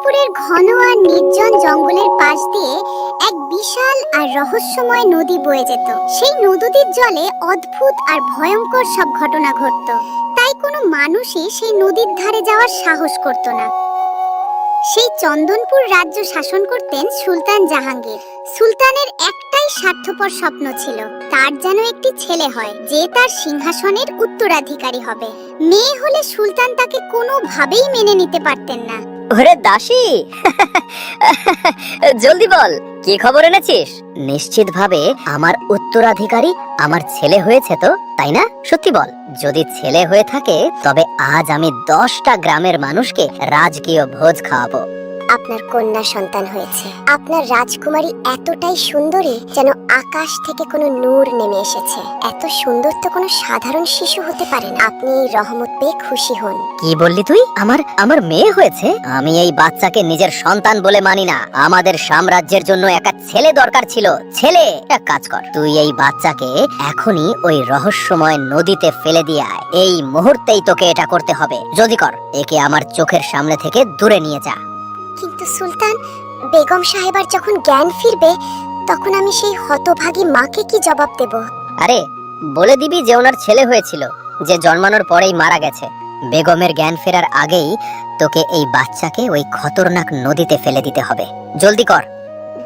চন্দনপুরের ঘন আর নির্জন জঙ্গলের পাশ দিয়ে এক বিশাল আর রহস্যময় নদী বয়ে যেত। সেই নদীর জলে অদ্ভুত আর ভয়ঙ্কর সব ঘটনা ঘটত। তাই কোনো মানুষই সেই নদীর ধারে যাওয়ার সাহস করত না। সেই চন্দনপুর রাজ্য শাসন করতেন সুলতান জাহাঙ্গীর। সুলতানের একটাই স্বার্থপর স্বপ্ন ছিল, তার যেন একটি ছেলে হয় যে তার সিংহাসনের উত্তরাধিকারী হবে। মেয়ে হলে সুলতান তাকে কোনোভাবেই মেনে নিতে পারতেন না। ওরে দাসী, জলদি বল, কি খবর এনেছিস? নিশ্চিতভাবে আমার উত্তরাধিকারী আমার ছেলে হয়েছে তো, তাই না? সত্যি বল, যদি ছেলে হয়ে থাকে তবে আজ আমি 10টা গ্রামের মানুষকে রাজকীয় ভোজ খাওয়াবো। আপনার কন্যা সন্তান হয়েছে। আপনার রাজকুমারী এতটাই সুন্দরী যেন আকাশ থেকে কোনো নূর নেমে এসেছে। এত সুন্দর তো কোনো সাধারণ শিশু হতে পারে না। আপনি এই রহমত পেয়ে খুশি হন। কি বললি তুই? আমার মেয়ে হয়েছে? আমি এই বাচ্চাকে নিজের সন্তান বলে মানি না। আমাদের সাম্রাজ্যের জন্য একটা ছেলে দরকার ছিল। ছেলে, এক কাজ কর, তুই এই বাচ্চাকে এখনই ওই রহস্যময় নদীতে ফেলে দিয়ে আয়। এই মুহূর্তেই তোকে এটা করতে হবে। জলদি কর, একে আমার চোখের সামনে থেকে দূরে নিয়ে যা। কিন্তু সুলতান, বেগম সাহেবার যখন জ্ঞান ফিরবে তখন আমি সেই হতভাগী মাকে কি জবাব দেব? আরে, বলে দিবি যে ওনার ছেলে হয়েছিল, যে জন্মানোর পরেই মারা গেছে। বেগমের জ্ঞান ফেরার আগেই তোকে এই বাচ্চাকে ওই খতরনাক নদীতে ফেলে দিতে হবে। জলদি কর।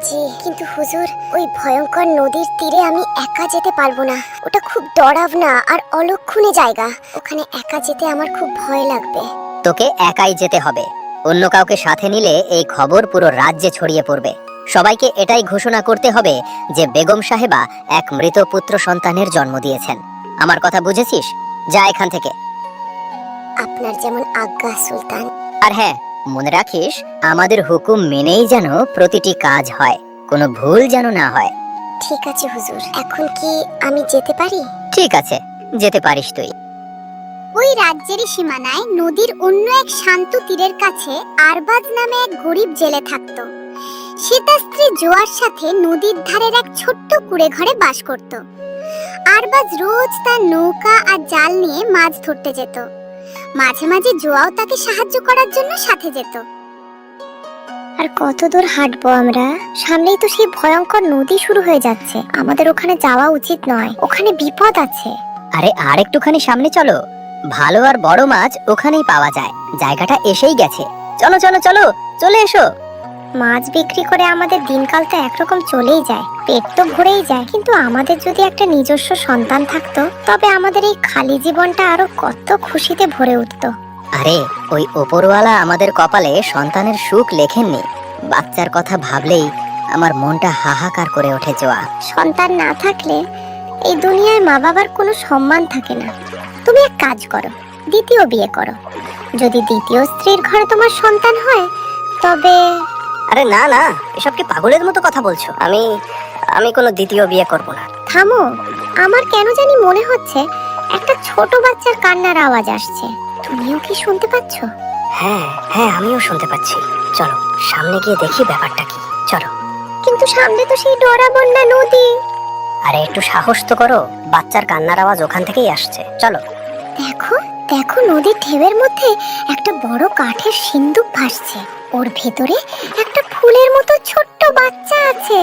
জি, কিন্তু হুজুর, ওই ভয়ঙ্কর নদীর তীরে আমি একা যেতে পারবো না। ওটা খুব ডরাবনা আর অলক্ষণে জায়গা। ওখানে একা যেতে আমার খুব ভয় লাগবে। তোকে একাই যেতে হবে। অন্য কাউকে সাথে নিলে এই খবর পুরো রাজ্যে ছড়িয়ে পড়বে। সবাইকে এটাই ঘোষণা করতে হবে যে বেগম সাহেবা এক মৃত পুত্র সন্তানের জন্ম দিয়েছেন। আমার কথা বুঝেছিস? যা এখান থেকে। আপনার যেমন আজ্ঞা সুলতান। আর হ্যাঁ, মনে রাখিস, আমাদের হুকুম মেনেই যেন প্রতিটি কাজ হয়, কোনো ভুল যেন না হয়। ঠিক আছে হুজুর, এখন কি আমি যেতে পারি? ঠিক আছে, যেতে পারিস তুই। ওই রাজ্যেরই সীমানায় নদীর অন্য এক শান্ত তীরের কাছে আরবাজ নামে এক গরিব জেলে থাকতো। সে তার স্ত্রী জোয়ার সাথে নদীর ধারের এক ছোট্ট কুঁড়ে ঘরে বাস করত। আরবাজ রোজ তার নৌকা আর জাল নিয়ে মাছ ধরতে যেত। মাঝে মাঝে জোয়াও তাকে সাহায্য করার জন্য সাথে যেত। আর কত দূর হাঁটবো আমরা? সামনেই তো সেই ভয়ঙ্কর নদী শুরু হয়ে যাচ্ছে। আমাদের ওখানে যাওয়া উচিত নয়, ওখানে বিপদ আছে। আরে, আর একটুখানি সামনে চলো, ভালো আর বড় মাছ ওখানেই পাওয়া যায়। জায়গাটা এসেই গেছে। চলো চলো চলো, চলে এসো। মাছ বিক্রি করে আমাদের দিনকাল তো একরকম চলেই যায়, পেট তো ভরেই যায়। কিন্তু আমাদের যদি একটা নিজস্ব সন্তান থাকতো তবে আমাদের এই খালি জীবনটা আরো কত খুশিতে ভরে উঠতো। আরে, ওই ওপরওয়ালা আমাদের কপালে সন্তানের সুখ লেখেননি। বাচ্চার কথা ভাবলেই আমার মনটা হাহাকার করে ওঠে জোয়া। সন্তান না থাকলে এই দুনিয়ায় মা বাবার কোনো সম্মান থাকে না। তুমি এক কাজ করো, দ্বিতীয় বিয়ে করো। যদি দ্বিতীয় স্ত্রীর ঘরে তোমার সন্তান হয় তবে... আরে না না, এসব কি পাগলের মতো কথা বলছো? আমি কোনো দ্বিতীয় বিয়ে করব না। থামো, আমার কেন জানি মনে হচ্ছে একটা ছোট বাচ্চার কান্নার আওয়াজ আসছে। তুমিও কি শুনতে পাচ্ছ? হ্যাঁ হ্যাঁ, আমিও শুনতে পাচ্ছি। চলো সামনে গিয়ে দেখি ব্যাপারটা কি। চলো। কিন্তু সামনে তো সেই ডরাবন্যা নদী। আরে একটু সাহস তো করো, বাচ্চার কান্নার আওয়াজ ওখান থেকেই আসছে। চলো। দেখো দেখো, নদীর ঢেউয়ের মধ্যে একটা বড় কাঠের সিন্দুক ভাসছে। ওর ভেতরে একটা ফুলের মতো ছোট্ট বাচ্চা আছে।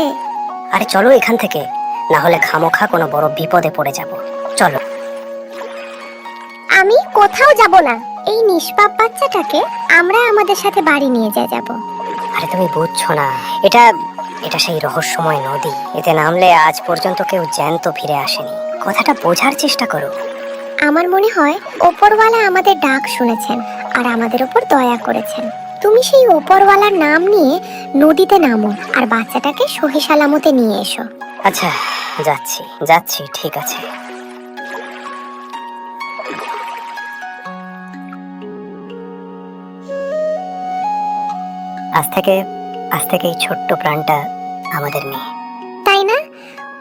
আরে চলো এখান থেকে, না হলে খামোখা কোনো বড় বিপদে পড়ে যাব। চলো। আমি কোথাও যাব না। এই নিষ্পাপ বাচ্চাটাকে আমরা আমাদের সাথে বাড়ি নিয়ে যাব। আরে তুমি বুঝছো না, এটা এটা সেই রহস্যময় নদী। এতে নামলে আজ পর্যন্ত কেউ জ্যান্ত ফিরে আসেনি। কথাটা বোঝার চেষ্টা করো। আমার মনে হয় ওপরওয়ালা আমাদের ডাক শুনেছেন আর আমাদের উপর দয়া করেছেন। তুমি সেই ওপরওয়ালার নাম নিয়ে নদীতে নামো আর বাচ্চাটাকে সহি সালামতে নিয়ে এসো। আচ্ছা, যাচ্ছি যাচ্ছি, ঠিক আছে। আজ থেকে এই ছোট্ট প্রাণটা আমাদের মেয়ে। তাই না?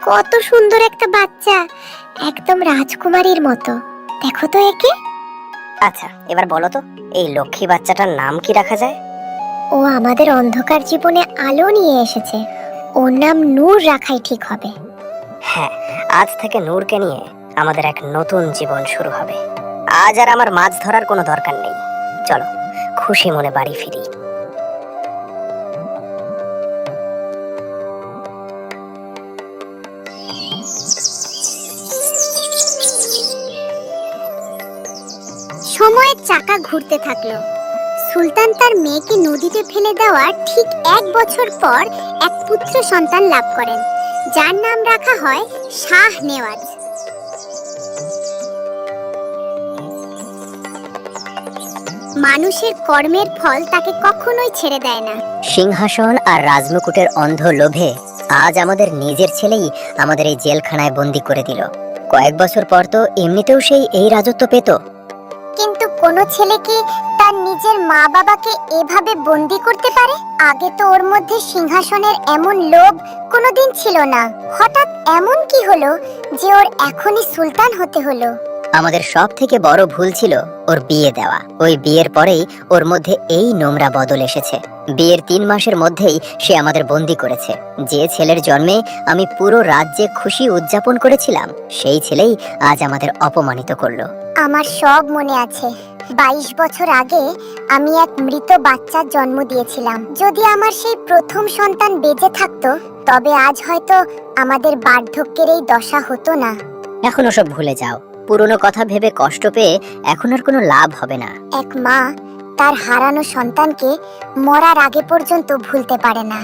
কত সুন্দর একটা বাচ্চা, একদম রাজকুমারীর মতো। দেখো তো একে। আচ্ছা, এবার বলো তো, এই লক্ষ্মী বাচ্চাটার নাম কি রাখা যায়? ও আমাদের অন্ধকার জীবনে আলো নিয়ে এসেছে। ওর নাম নূর রাখাই ঠিক হবে। হ্যাঁ, আজ থেকে নূরকে নিয়ে আমাদের এক নতুন জীবন শুরু হবে। আজ আর আমার মাছ ধরার কোনো দরকার নেই। চলো খুশি মনে বাড়ি ফিরি। সময়ের চাকা ঘুরতে থাকলো। সুলতান তার মেয়েকে নদীতে ফেলে দেওয়ার ঠিক 1 বছর পর এক পুত্র সন্তান লাভ করেন, যার নাম রাখা হয় শাহ নেওয়াজ। মানুষের কর্মের ফল তাকে কখনোই ছেড়ে দেয় না। সিংহাসন আর রাজমুকুটের অন্ধ লোভে আজ আমাদের নিজের ছেলেই আমাদের এই জেলখানায় বন্দি করে দিল। কয়েক বছর পর তো এমনিতেও সেই এই রাজত্ব পেত। কিন্তু কোন ছেলে কি তার নিজের মা বাবাকে এভাবে বন্দি করতে পারে? আগে তো ওর মধ্যে সিংহাসনের এমন লোভ কোনোদিন ছিল না। হঠাৎ এমন কি হলো যে ওর এখনই সুলতান হতে হলো? আমাদের সব থেকে বড় ভুল ছিল ওর বিয়ে দেওয়া। ওই বিয়ের পরেই ওর মধ্যে এই নোংরা বদল এসেছে। বিয়ের 3 মাসের মধ্যেই সে আমাদের বন্দি করেছে। যে ছেলের জন্মে আমি পুরো রাজ্যে খুশি উদযাপন করেছিলাম, সেই ছেলেই আজ আমাদের অপমানিত করলো। আমার সব মনে আছে। 22 বছর আগে আমি এক মৃত বাচ্চার জন্ম দিয়েছিলাম। যদি আমার সেই প্রথম সন্তান বেঁচে থাকতো, তবে আজ হয়তো আমাদের বার্ধক্যের এই দশা হতো না। এখন ওসব ভুলে যাও। পুরনো কথা ভেবে কষ্ট পেয়ে এখন আর কোনো লাভ হবে না। এক মা তার হারানো সন্তানকে মরার আগে পর্যন্ত ভুলতে পারে না।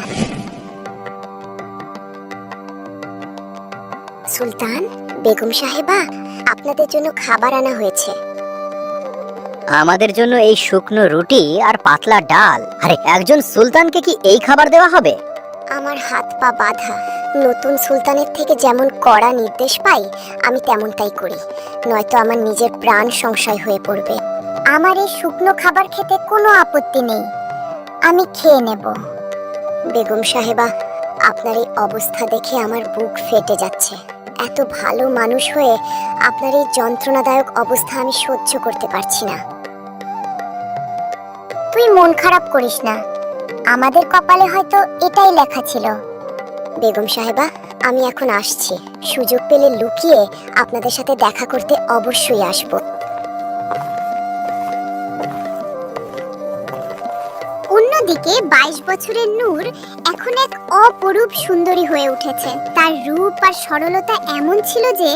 সুলতান, বেগম সাহেবা, আপনাদের জন্য খাবার আনা হয়েছে। আমাদের জন্য এই শুকনো রুটি আর পাতলা ডাল? আরে একজন সুলতানকে কি এই খাবার দেওয়া হবে? আমার হাত পা বাঁধা। নতুন সুলতানের থেকে যেমন কড়া নির্দেশ পাই, আমি তেমনটাই করি, নয়তো আমার নিজের প্রাণ সংশয় হয়ে পড়বে। আমার এই শুকনো খাবার খেতে কোনো আপত্তি নেই, আমি খেয়ে নেব। বেগম সাহেবা, আপনার এই অবস্থা দেখে আমার বুক ফেটে যাচ্ছে। এত ভালো মানুষ হয়ে আপনার এই যন্ত্রণাদায়ক অবস্থা আমি সহ্য করতে পারছি না। তুই মন খারাপ করিস না, আমাদের কপালে হয়তো এটাই লেখা ছিল। বেগম সাহেবা, আমি এখন আসছি। সুযোগ পেলে লুকিয়ে আপনাদের সাথে দেখা করতে অবশ্যই আসব। অন্যদিকে 22 বছরের নূর এখন এক অপরূপ সুন্দরী হয়ে উঠেছে। তার রূপ আর সরলতা এমন ছিল যে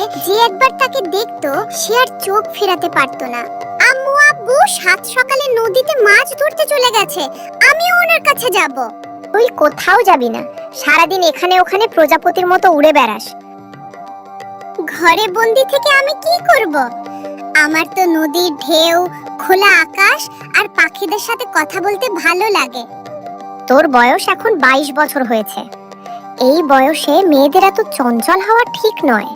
একবার তাকে দেখতো সে আর চোখ ফেরাতে পারতো না। আম্মু, আব্বু সাত সকালে নদীতে মাছ ধরতে চলে গেছে, আমিও ওনার কাছে যাব। তুই কোথাও যাবি না, সারাদিন এখানে ওখানে প্রজাপতির মতো উড়ে বেড়াস। ঘরে বন্দি থেকে আমি কি করব? আমার তো নদীর ঢেউ, খোলা আকাশ আর পাখিদের সাথে কথা বলতে ভালো লাগে। তোর বয়স এখন 22 বছর হয়েছে। এই বয়সে মেয়েদের এত চঞ্চল হওয়া ঠিক নয়।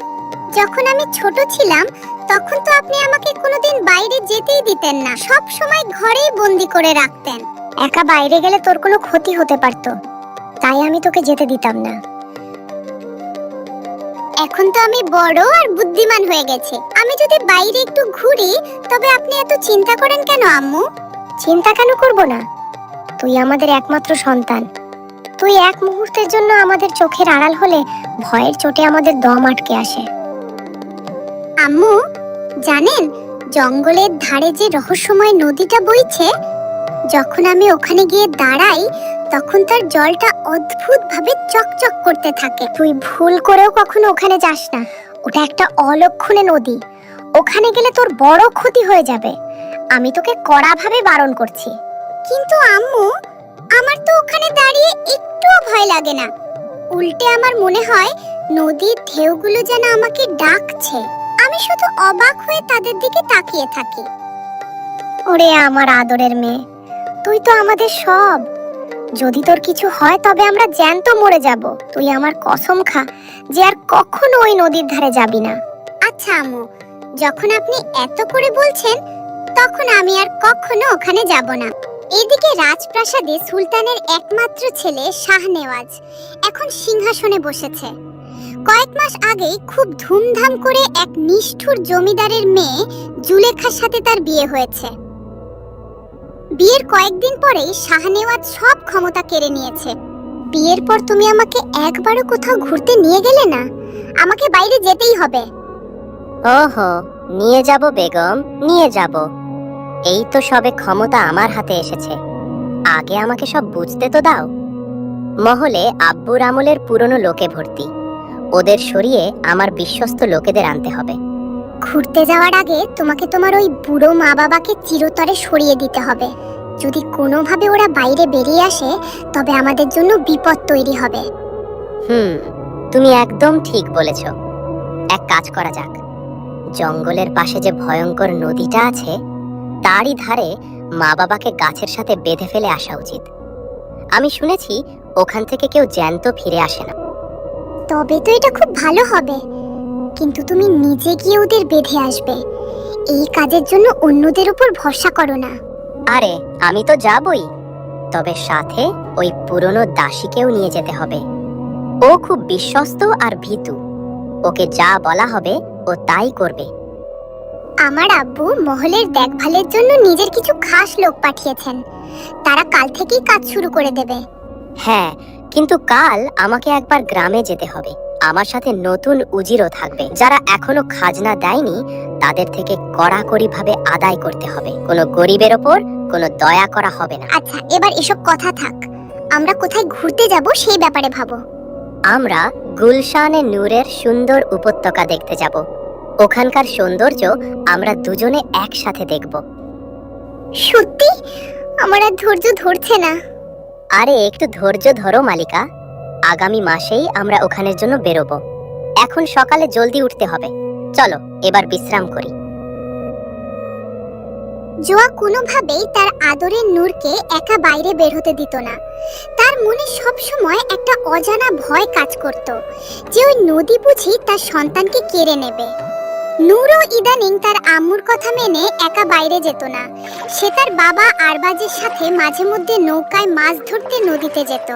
যখন আমি ছোট ছিলাম তখন তো আপনি আমাকে কোনোদিন বাইরে যেতেই দিতেন না, সব সময় ঘরেই বন্দি করে রাখতেন। একা বাইরে গেলে তোর কোনো ক্ষতি হতে পারত, তাই আমি তোকে যেতে দিতাম না। এখন তো আমি বড় আর বুদ্ধিমান হয়ে গেছে, আমি যদি বাইরে একটু ঘুরি তবে আপনি এত চিন্তা করেন কেন আম্মু? চিন্তা কেন করব না? তুই আমাদের একমাত্র সন্তান। তুই এক মুহূর্তের জন্য আমাদের চোখের আড়াল হলে ভয়ের চোটে আমাদের দম আটকে আসে। আম্মু, জানেন জঙ্গলের ধারে যে রহস্যময় নদীটা বইছে, যখন আমি ওখানে গিয়ে দাঁড়াই তখন তার জলটা অদ্ভুতভাবে চকচক করতে থাকে। তুই ভুল করেও কখনো ওখানে যাস না, ওটা একটা অলক্ষণে নদী। ওখানে গেলে তোর বড় ক্ষতি হয়ে যাবে, আমি তোকে কড়াভাবে বারণ করছি। কিন্তু আম্মু, আমার তো ওখানে দাঁড়িয়ে একটুও ভয় লাগে না, উল্টে আমার মনে হয় নদীর ঢেউগুলো যেন আমাকে ডাকছে। আমি শুধু অবাক হয়ে তাদের দিকে তাকিয়ে থাকি। ওরে আমার আদরের মেয়ে, তুই তো আমাদের সব। যদি তোর কিছু হয় তবে আমরা জ্যান্ত মরে যাব। তুই আমার কসম খা যে আর কখনো ওই নদীর ধারে যাবি না। আচ্ছা আম্মু, যখন আপনি এত করে বলছেন তখন আমি আর কখনো ওখানে যাব না। এদিকে রাজপ্রাসাদে সুলতানের একমাত্র ছেলে শাহনেওয়াজ এখন সিংহাসনে বসেছে। কয়েক মাস আগেই খুব ধুমধাম করে এক নিষ্ঠুর জমিদারের মেয়ে জুলেখার সাথে তার বিয়ে হয়েছে। বিয়ের কয়েকদিন পরেই শাহনেওয়াজ সব ক্ষমতা কেড়ে নিয়েছে। বিয়ের পর তুমি আমাকে একবারও কোথাও ঘুরতে নিয়ে গেলে না, আমাকে বাইরে যেতেই হবে। ওহো, নিয়ে যাব বেগম, নিয়ে যাব। এই তো সবে ক্ষমতা আমার হাতে এসেছে, আগে আমাকে সব বুঝতে তো দাও। মহলে আব্বুর আমলের পুরনো লোকে ভর্তি, ওদের সরিয়ে আমার বিশ্বস্ত লোকেদের আনতে হবে। ঘুরতে যাওয়ার আগে তোমাকে তোমার ওই বুড়ো মা বাবাকে চিরতরে সরিয়ে দিতে হবে। যদি কোনোভাবে ওরা বাইরে বেরিয়ে আসে তবে আমাদের জন্য বিপদ তৈরি হবে। তুমি একদম ঠিক বলেছ। এক কাজ করা যাক, জঙ্গলের পাশে যে ভয়ঙ্কর নদীটা আছে তারই ধারে মা বাবাকে গাছের সাথে বেঁধে ফেলে আসা উচিত। আমি শুনেছি ওখান থেকে কেউ জ্যান্ত ফিরে আসে না। তবে তো এটা খুব ভালো হবে, কিন্তু তুমি নিজে গিয়ে ওদের বেঁধে আসবে। এই কাজের জন্য অন্যদের উপর ভরসা করো না। আরে আমি তো যাবই, তবে সাথে ওই পুরনো দাসীকেও নিয়ে যেতে হবে। ও খুব বিশ্বস্ত আর ভীতু, ওকে যা বলা হবে ও তাই করবে। আমার আব্বু মহলের দেখভালের জন্য নিজের কিছু খাস লোক পাঠিয়েছেন, তারা কাল থেকেই কাজ শুরু করে দেবে। হ্যাঁ, কিন্তু কাল আমাকে একবার গ্রামে যেতে হবে। আমার সাথে নতুন উজিরও থাকবে, যারা এখনো খাজনা দেয়নি তাদের থেকে কড়াকড়ি ভাবে আদায় করতে হবে। কোনো গরিবের ওপর কোনো দয়া করা হবে না। আচ্ছা, এবার এসব কথা থাক, আমরা কোথায় ঘুরতে যাব সেই ব্যাপারে ভাবো। আমরা গুলশানে নূরের সুন্দর উপত্যকা দেখতে যাব। ওখানকার সৌন্দর্য আমরা দুজনে একসাথে দেখব। সত্যি আমার আর ধৈর্য ধরছে না। আরে একটু ধৈর্য ধরো মালিকা, আগামী মাসেই আমরা ওখানের জন্য বেরোবো। এখন সকালে জলদি উঠতে হবে। চলো এবার বিশ্রাম করি। জোয়া কোনোভাবেই তার আদরের নূরকে একা বাইরে বের হতে দিত না। তার মনে সব সময় একটা অজানা ভয় কাজ করত যে ওই নদী বুঝি তার সন্তানকে কেড়ে নেবে। নূরও ইদানিং তার আম্মুর কথা মেনে একা বাইরে যেত না। সে তার বাবা আরবাজের সাথে মাঝে মধ্যে নৌকায় মাছ ধরতে নদীতে যেত।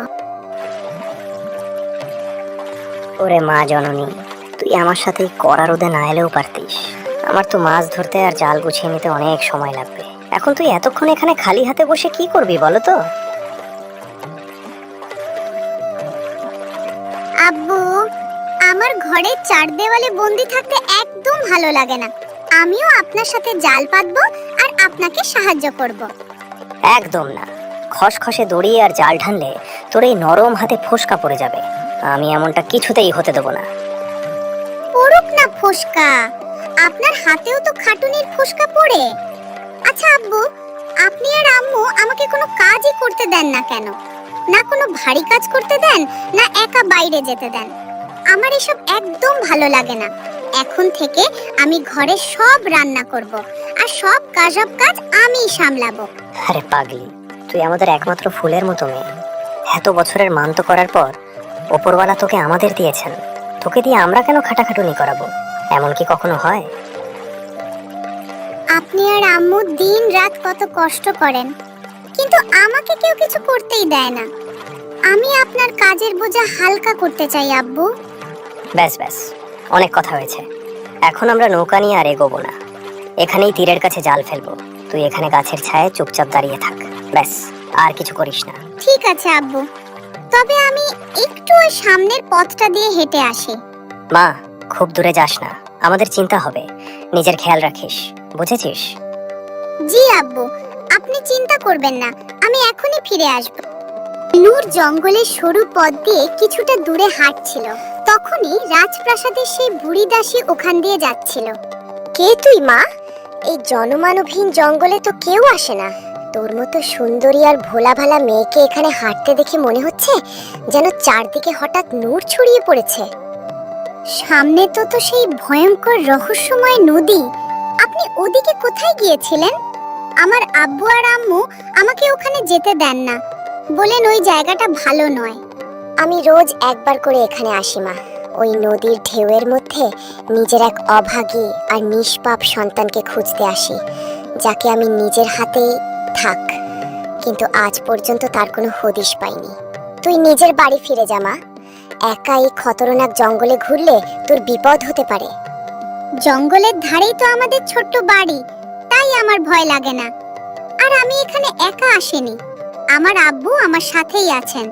ওরে মা জননী, তুই আমার সাথে কড়া রোদে না এলেও পারতিস। আমার তো মাছ ধরতে আর জাল গুছিয়ে নিতে অনেক সময় লাগবে। এখন তুই এতক্ষণ এখানে খালি হাতে বসে কি করবি বলো তো? আব্বু, আমার ঘরের চার দেওয়ালে বন্দি থাকতে একদম ভালো লাগে না। আমিও আপনার সাথে জাল পাতবো আর আপনাকে সাহায্য করব। একদম না, খসখসে দড়ি আর জাল টানলে তোর এই নরম হাতে ফোসকা পড়ে যাবে। আমি এমনটা কিছুতেই হতে দেবো না। পড়ুক না ফোসকা, আপনার হাতেও তো খাটুনির ফোসকা পড়ে। আচ্ছা আব্বু, আপনি আর আম্মু আমাকে কোনো কাজই করতে দেন না কেন? না কোনো ভারী কাজ করতে দেন, না একা বাইরে যেতে দেন। আমার এসব একদম ভালো লাগে না। এখন থেকে আমি ঘরে সব রান্না করব আর সব কাজ আমিই সামলাবো। আরে পাগলি, তুই আমাদের একমাত্র ফুলের মতো মেয়ে। এত বছরের মান্ত করার পর ওপরওয়ালা তোকে আমাদের দিয়েছেন, তোকে দিয়ে আমরা কেন খাটাখাটুনি করাবো? এমন কি কখনো হয়? আপনি আর আম্মু দিন রাত কত কষ্ট করেন, কিন্তু আমাকে কেউ কিছু করতেই দেয় না। আমি আপনার কাজের বোঝা হালকা করতে চাই আব্বু। ব্যাস ব্যাস, অনেক কথা হয়েছে। এখন আমরা নৌকা নিয়ে আর এগোবো না, এখানেই তীরের কাছে জাল ফেলবো। তুই এখানে গাছের ছায়ায় চুপচাপ দাঁড়িয়ে থাক, ব্যাস, আর কিছু করিস না। ঠিক আছে আব্বু, তবে আমি একটু ওই সামনের পথটা দিয়ে হেঁটে আসি। মা, খুব দূরে যাস না, আমাদের চিন্তা হবে। নিজের খেয়াল রাখিস, বুঝেছিস? জি আব্বু, আপনি চিন্তা করবেন না, আমি এখনই ফিরে আসব। নূর জঙ্গলের সরু পথ দিয়ে কিছুটা দূরে হাঁটছিল। তখনই রাজপ্রাসাদের সেই বুড়ি দাসী ওখান দিয়ে যাচ্ছিল। কে তুই মা? এই জনমানবহীন জঙ্গলে তো কেউ আসে না। তোর মতো সুন্দরী আর ভোলা ভালা মেয়েকে এখানে হাঁটতে দেখে মনে হচ্ছে যেন চারদিকে হঠাৎ নূর ছড়িয়ে পড়েছে। সামনে তো সেই ভয়ঙ্কর রহস্যময় নদী। আপনি ওদিকে কোথায় গিয়েছিলেন? আমার আব্বু আর আম্মু আমাকে ওখানে যেতে দেন না, বলেন ওই জায়গাটা ভালো নয়। আমি রোজ একবার করে এখানে আসি মা। ওই নদীর ঢেউয়ের মধ্যে নিজের এক অভাগী আর নিষ্পাপ সন্তানকে খুঁজতে আসি, যাকে আমি নিজের হাতেই থাক। কিন্তু আজ পর্যন্ত তার কোনো হদিশ পাইনি। তুই নিজের বাড়ি ফিরে যা মা। একা এই খতরনাক জঙ্গলে ঘুরলে তোর বিপদ হতে পারে। জঙ্গলের ধারেই তো আমাদের ছোট্ট বাড়ি, তাই আমার ভয় লাগে না। আর আমি এখানে একা আসিনি, আমার আব্বু আমার সাথেই আছেন।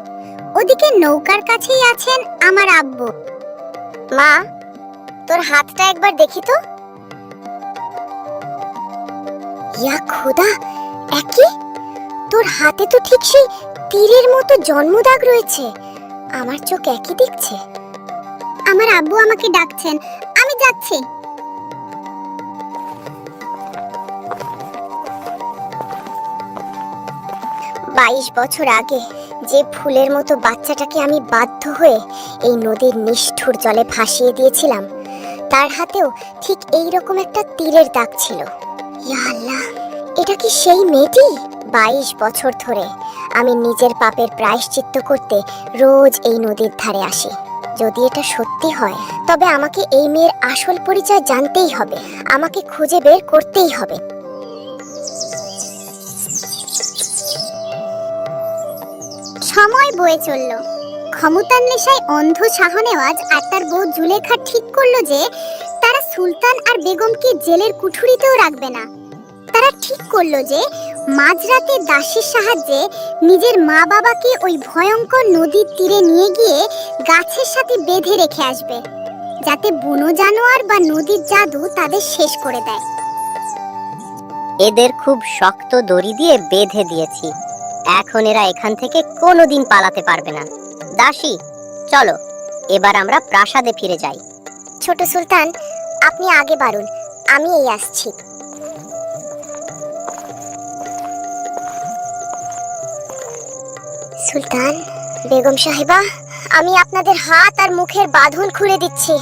ওদিকে নৌকার কাছেই আছেন আমার আব্বু। মা, তোর হাতটা একবার দেখি তো। ইয়া খোদা, একই! তোর হাতে তো ঠিক সেই তীরের মতো জন্মদাগ রয়েছে। আমার চোখ একই দেখছে। আমার আব্বু আমাকে ডাকছেন, আমি যাচ্ছি। 22 বছর আগে যে ফুলের মতো বাচ্চাটাকে আমি বাধ্য হয়ে এই নদীর নিষ্ঠুর জলে ভাসিয়ে দিয়েছিলাম, তার হাতেও ঠিক এই রকম একটা তীরের দাগ ছিল। ইয়া আল্লাহ, এটা কি সেই মেয়েটি? 22 বছর ধরে আমি নিজের পাপের প্রায়শ্চিত্ত করতে রোজ এই নদীর ধারে আসি। যদি এটা সত্যি হয়, তবে আমাকে এই মেয়ের আসল পরিচয় জানতেই হবে, আমাকে খুঁজে বের করতেই হবে। সময় বয়ে চলল। ক্ষমতার নেশায় অন্ধ শাহনেওয়াজ আর তার বউ জুলেখা ঠিক করলো যে তারা সুলতান আর বেগমকে জেলের কুঠুরিতেও রাখবে না। তারা ঠিক করলো যে মাঝরাতে দাসীর সাহায্যে নিজের মা বাবাকে ওই ভয়ঙ্কর নদীর তীরে নিয়ে গিয়ে গাছের সাথে বেঁধে রেখে আসবে, যাতে বুনো জানোয়ার বা নদীর জাদু তাদের শেষ করে দেয়। এদের খুব শক্ত দড়ি দিয়ে বেঁধে দিয়েছি, এখন এরা এখান থেকে কোনোদিন পালাতে পারবে না। দাসী, চলো এবার আমরা প্রাসাদে ফিরে যাই। ছোট সুলতান, আপনি আগে বাড়ুন, আমি এই আসছি। সুলতান, বেগম সাহেবা, আমি আপনাদের হাত আর মুখের বাঁধন খুলে দিচ্ছি।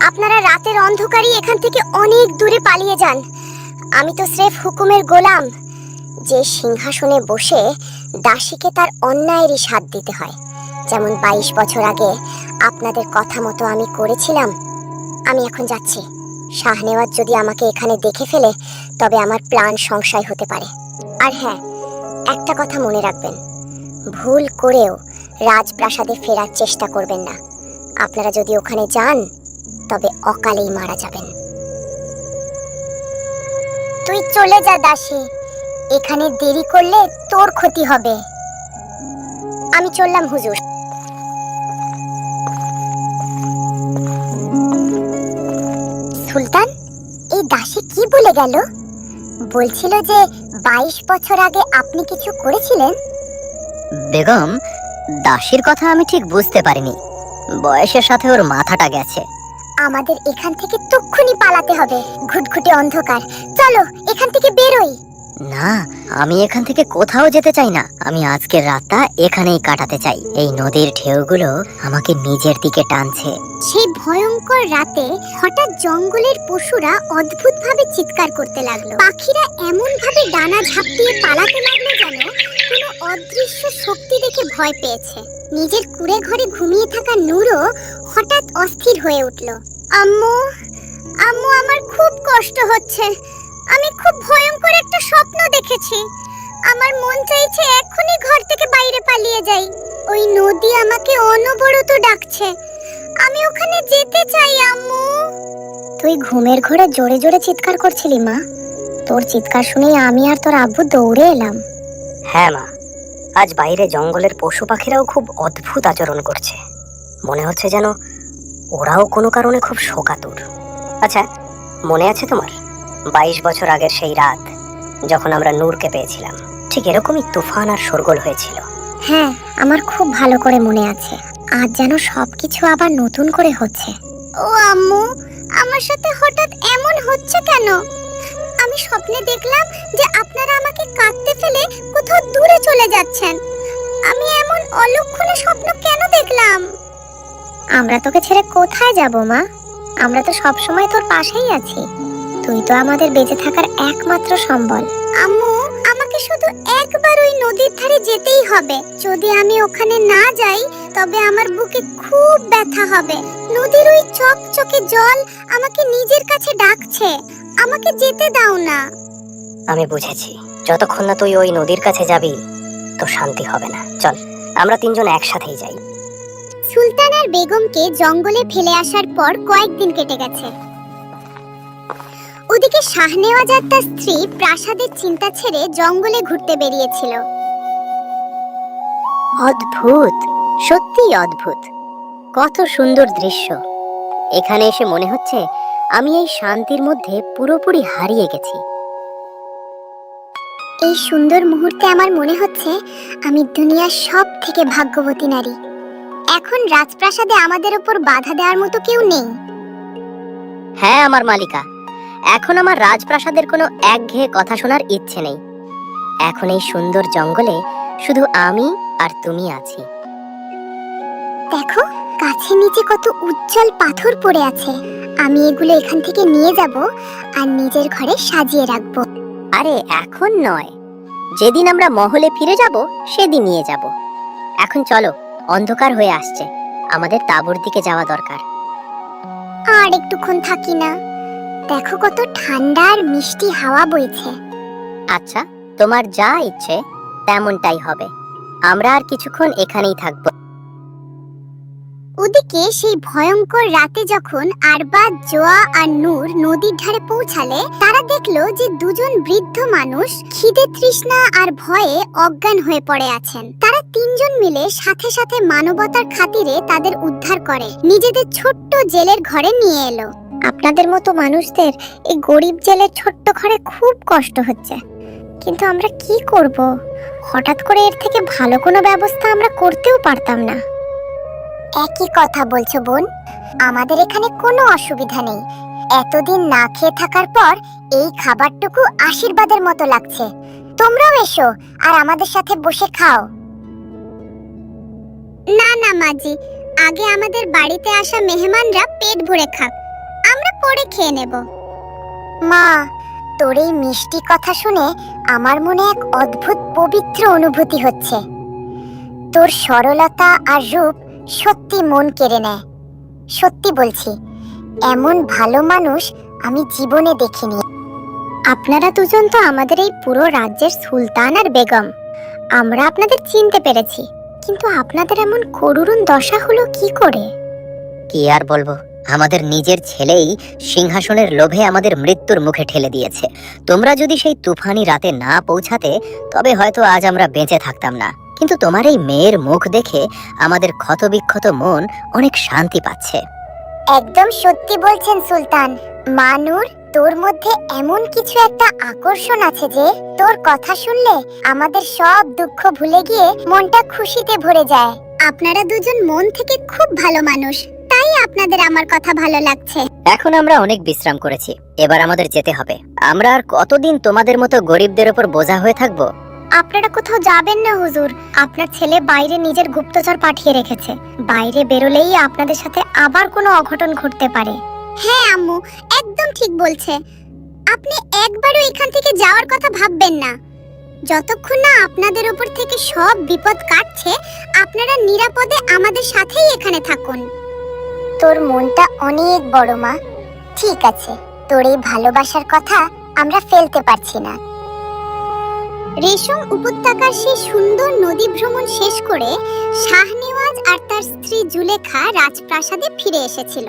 আপনারা রাতের অন্ধকারই এখান থেকে অনেক দূরে পালিয়ে যান। আমি তো স্রেফ হুকুমের গোলাম, যে সিংহাসনে বসে দাসীকে তার অন্যায়েরই সাথ দিতে হয়। যেমন 22 বছর আগে আপনাদের কথা মতো আমি করেছিলাম। আমি এখন যাচ্ছি। শাহনেওয়াজ যদি আমাকে এখানে দেখে ফেলে, তবে আমার প্ল্যান সংশয় হতে পারে। আর হ্যাঁ, একটা কথা মনে রাখবেন, ভুল করেও রাজপ্রাসাদে ফেরার চেষ্টা করবেন না। আপনারা যদি ওখানে যান, তবে অকালেই মারা যাবেন। তুই চলে যা দাসী, এখানে দেরি করলে তোর ক্ষতি হবে। আমি চললাম হুজুর। সুলতান, এই দাসী কি বলে গেল? বলছিল যে 22 বছর আগে আপনি কিছু করেছিলেন। বেগম, দাসীর কথা আমি ঠিক বুঝতে পারিনি, বয়সের সাথে ওর মাথাটা গেছে। আমাদের এখান থেকে তক্ষুনি পালাতে হবে। ঘুটঘুটে অন্ধকার, চলো এখান থেকে বেরোই। না, আমি এখান থেকে কোথাও যেতে চাই না। আমি আজকের রাতটা এখানেই কাটাতে চাই। এই নদীর ঢেউগুলো আমাকে নিজের দিকে টানছে। সেই ভয়ঙ্কর রাতে হঠাৎ জঙ্গলের পশুরা অদ্ভুতভাবে চিৎকার করতে লাগলো। পাখিরা এমন ভাবে ডানা ঝাপটিয়ে পালাতে লাগলো যেন কোনো অদৃশ্য শক্তি দেখে ভয় পেয়েছে। নিজের কুড়ে ঘরে ঘুমিয়ে থাকা নূরও হঠাৎ অস্থির হয়ে উঠল। আম্মু, আম্মু, আমার খুব কষ্ট হচ্ছে। আমি খুব ভয়ঙ্কর একটা স্বপ্ন দেখেছি। আমার মন চাইছে এখনই ঘর থেকে বাইরে পালিয়ে যাই। ওই নদী আমাকে অনবরত ডাকছে। আমি ওখানে যেতে চাই আম্মু। তুই ঘুমের ঘরে জোরে জোরে চিৎকার করছিলি মা। তোর চিৎকার শুনেই আমি আর তোর আব্বু দৌড়ে এলাম। হ্যাঁ মা, আজ বাইরে জঙ্গলের পশু পাখিরাও খুব অদ্ভুত আচরণ করছে। মনে হচ্ছে যেন ওরাও কোনো কারণে খুব শোকাতুর। আচ্ছা, মনে আছে তোমার 22 বছর আগের সেই রাত যখন আমরা নূরকে পেয়েছিলাম? ঠিক এরকমই তুফান আর শোরগোল হয়েছিল। হ্যাঁ, আমার খুব ভালো করে মনে আছে। আজ যেন সবকিছু আবার নতুন করে হচ্ছে। ও আম্মু, আমার সাথে হঠাৎ এমন হচ্ছে কেন? আমি স্বপ্নে দেখলাম যে আপনারা আমাকে কাঁদতে ফেলে কোথাও দূরে চলে যাচ্ছেন। আমি এমন অলক্ষণে স্বপ্ন কেন দেখলাম? আমরা তোকে ছেড়ে কোথায় যাব মা? আমরা তো সব সময় তোর পাশেই আছি। তুই তো আমাদের বেঁচে থাকার একমাত্র সম্বল। আম্মু, আমাকে শুধু একবার ওই নদীর ধারে যেতেই হবে। যদি আমি ওখানে না যাই, তবে আমার বুকে খুব ব্যথা হবে। নদীর ওই চকচকে জল আমাকে নিজের কাছে ডাকছে। আমাকে যেতে দাও না। আমি বুঝেছি, যতক্ষণ না তুই ওই নদীর কাছে যাবি তো শান্তি হবে না। চল, আমরা তিনজন একসাথেই যাই। সুলতান আর বেগমকে জঙ্গলে ফেলে আসার পর কয়েকদিন কেটে গেছে। ওদিকে শাহনেওয়াজ আর তার স্ত্রী প্রাসাদের চিন্তা ছেড়ে জঙ্গলে ঘুরতে বেরিয়েছিল। অদ্ভুত, সত্যিই অদ্ভুত। কত সুন্দর দৃশ্য। এখানে এসে মনে হচ্ছে আমি এই শান্তির মধ্যে পুরোপুরি হারিয়ে গেছি। এই সুন্দর মুহূর্তে আমার মনে হচ্ছে আমি দুনিয়ার সব থেকে ভাগ্যবতী নারী। এখন রাজপ্রাসাদে আমাদের উপর বাধা দেওয়ার মতো কেউ নেই। হ্যাঁ আমার মালিকা, এখন আমার রাজপ্রাসাদের কোনো একঘেয়ে কথা শোনার ইচ্ছে নেই। এখন এই সুন্দর জঙ্গলে শুধু আমি আর তুমি আছি। দেখো, গাছের নিচে কত উজ্জ্বল পাথর পড়ে আছে। আমি এগুলো এখান থেকে নিয়ে যাব আর নিজের ঘরে সাজিয়ে রাখবো। আরে এখন নয়, যেদিন আমরা মহলে ফিরে যাব সেদিন নিয়ে যাব। এখন চলো, অন্ধকার হয়ে আসছে, আমাদের তাঁবুর দিকে যাওয়া দরকার। আর একটুক্ষণ থাকি না? দেখো কত ঠান্ডা আর মিষ্টি হাওয়া বইছে। আচ্ছা, তোমার যা ইচ্ছে তেমনটাই হবে। আমরা আর কিছুক্ষণ এখানেই থাকবো। ওদিকে সেই ভয়ঙ্কর রাতে যখন আরবাজ, জোয়া আর নূর নদীর ধারে পৌঁছালে, তারা দেখলো যে দুজন বৃদ্ধ মানুষ খিদে, তৃষ্ণা আর ভয়ে অজ্ঞান হয়ে পড়ে আছেন। তারা তিনজন মিলে সাথে সাথে মানবতার খাতিরে তাদের উদ্ধার করে নিজেদের ছোট্ট জেলের ঘরে নিয়ে এলো। আপনাদের মতো মানুষদের এই গরিব জেলের ছোট্ট ঘরে খুব কষ্ট হচ্ছে, কিন্তু আমরা কি করব? হঠাৎ করে এর থেকে ভালো কোনো ব্যবস্থা আমরা করতেও পারতাম না। একই কথা বলছো বোন, আমাদের এখানে কোনো অসুবিধা নেই। এতদিন না খেয়ে থাকার পর এই খাবারটুকু আশীর্বাদের মতো লাগছে। তোমরাও এসো আর আমাদের সাথে বসে খাও। না না মাজি, আগে আমাদের বাড়িতে আসা মেহমানরা পেট ভরে খাক, আমরা পরে খেয়ে নেব। মা, তোর এই মিষ্টি কথা শুনে আমার মনে এক অদ্ভুত পবিত্র অনুভূতি হচ্ছে। তোর সরলতা আর রূপ সত্যি মন কেড়ে নেয়। সত্যি বলছি, এমন ভালো মানুষ আমি জীবনে দেখিনি। আপনারা দুজন তো আমাদের এই পুরো রাজ্যের সুলতান আর বেগম। আমরা আপনাদের চিনতে পেরেছি, কিন্তু আপনাদের এমন করুণ দশা হলো কি করে? কি আর বলবো, আমাদের নিজের ছেলেই সিংহাসনের লোভে আমাদের মৃত্যুর মুখে ঠেলে দিয়েছে। তোমরা যদি সেই তুফানি রাতে না পৌঁছাতে, তবে হয়তো আজ আমরা বেঁচে থাকতাম না। কিন্তু তোমার এই মেয়ের মুখ দেখে আমাদের ক্ষতবিক্ষত মন অনেক শান্তি পাচ্ছে। একদম সত্যি বলছেন সুলতান। মানুর, তোর মধ্যে এমন কিছু একটা আকর্ষণ আছে যে তোর কথা শুনলে আমাদের সব দুঃখ ভুলে গিয়ে মনটা খুশিতে ভরে যায়। আপনারা দুজন মন থেকে খুব ভালো মানুষ, তাই আপনাদের আমার কথা ভালো লাগছে। এখন আমরা অনেক বিশ্রাম করেছি, এবার আমাদের যেতে হবে। আমরা আর কতদিন তোমাদের মতো গরিবদের উপর বোঝা হয়ে থাকবো? আপনারা কোথাও যাবেন না হুজুর। আপনার ছেলে বাইরে নিজের গুপ্তচর পাঠিয়ে রেখেছে। বাইরে বেরোলেই আপনাদের সাথে আবার কোনো অঘটন ঘটতে পারে। হ্যাঁ আম্মু, একদম ঠিক বলছে। আপনি একবারও এখান থেকে যাওয়ার কথা ভাববেন না। যতক্ষণ না আপনাদের উপর থেকে সব বিপদ কাটছে, আপনারা নিরাপদে আমাদের সাথেই এখানে থাকুন। তোর মনটা অনেক বড় মা। ঠিক আছে, তোর এই ভালোবাসার কথা আমরা ফেলতে পারছি না। রেশম উপত্যকার সেই সুন্দর নদী ভ্রমণ শেষ করে শাহনেওয়াজ আর তার স্ত্রী জুলেখা রাজপ্রাসাদে ফিরে এসেছিল।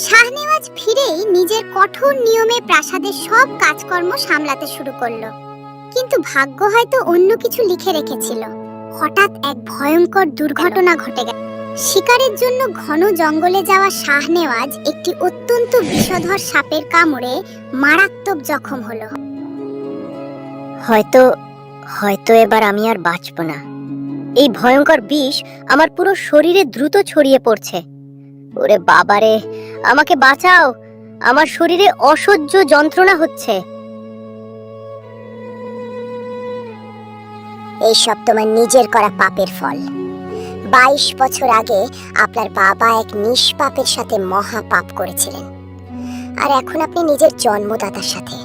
শাহনেওয়াজ ফিরেই নিজের কঠোর নিয়মে প্রাসাদের সব কাজকর্ম সামলাতে শুরু করলো। কিন্তু ভাগ্য হয়তো অন্য কিছু লিখে রেখেছিল। হঠাৎ এক ভয়ঙ্কর দুর্ঘটনা ঘটে গেল। শিকারের জন্য ঘন জঙ্গলে যাওয়া শাহনেওয়াজ একটি অত্যন্ত বিষধর সাপের কামড়ে মারাত্মক জখম হলো। হয়তো এবার আমি আর বাঁচব না। এই ভয়ঙ্কর বিষ আমার পুরো শরীরে দ্রুত ছড়িয়ে পড়ছে। ওরে বাবারে, আমাকে বাঁচাও, আমার শরীরে অসহ্য যন্ত্রণা হচ্ছে। এইসব তোমার নিজের করা পাপের ফল। 22 বছর আগে আপনার বাবা এক নিষ্পাপের সাথে মহা পাপ করেছিলেন, আর এখন আপনি নিজের জন্মদাতার সাথে।